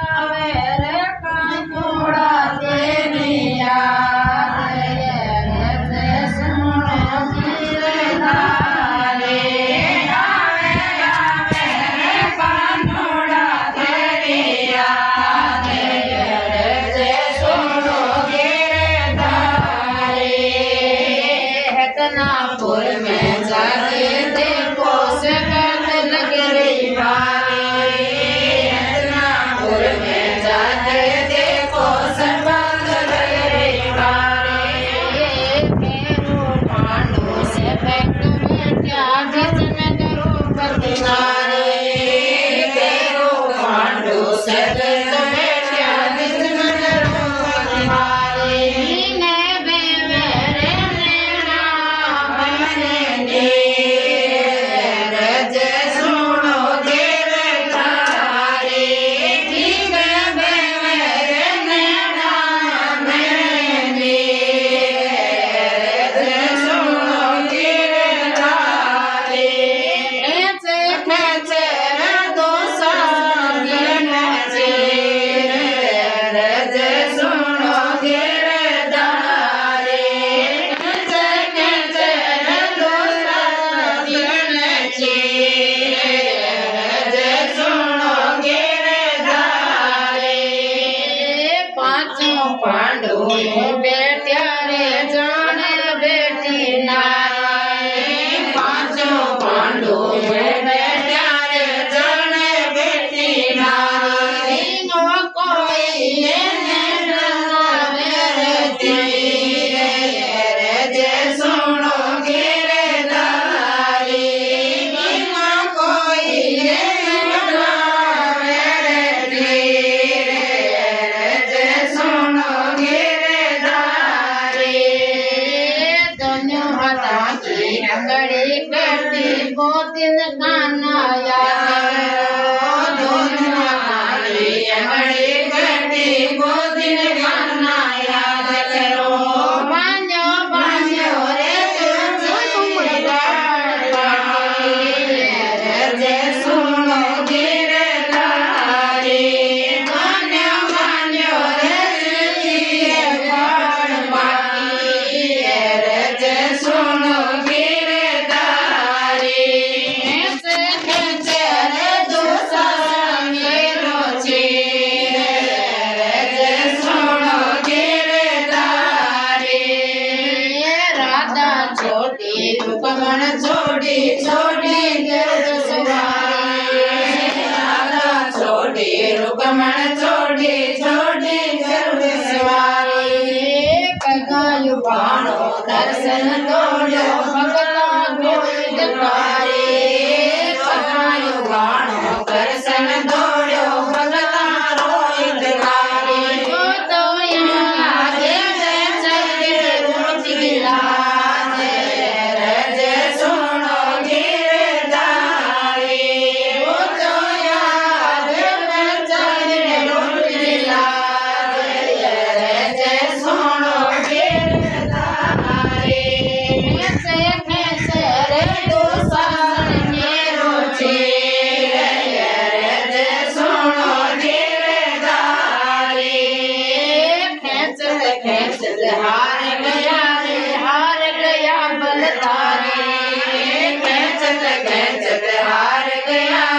આવે રે કાંઠોડા તેની યાદ રે સુનો ગિરધારે આવે રે કાંઠોડા તેની યાદ રે સુનો ગિરધારે हतनापुर में जाके देखो सकत लग रही भारी हतनापुर में जाके देखो सकत लग रही भारी मेरो पांडु से बैंक में क्या जिसमें द्रौपदी नारी मेरो पांडु से बैंक में क्या जिसमें द्रौपदी नारी पांडु बेटिया रे जाने बेटी नारी पांचों पांडु बेटिया रे जाने बेटी नारी नो कोई रे सुनो गिरधारी नो कोई अंगड़ी करती गोतिन काना याद अंगड़ी करती गोतिन काना याद करो बांझो बांझो रे सुनो गिरधारी बांझो बांझो रे सुनो रुकमण छोड़ी छोड़ी गरुड़ सवारी राधा छोड़ी रुकमण छोड़ी छोड़ी गरुड़ सवारी कगायु बाणो दर्शन दौड़ो भगता गोविंदकारी कगायु बाणो दर्शन दौड़ो भगता गोविंदकारी वो तो यहाँ चले रोज गिला हार गया बलतारे खेचत खेचत हार गया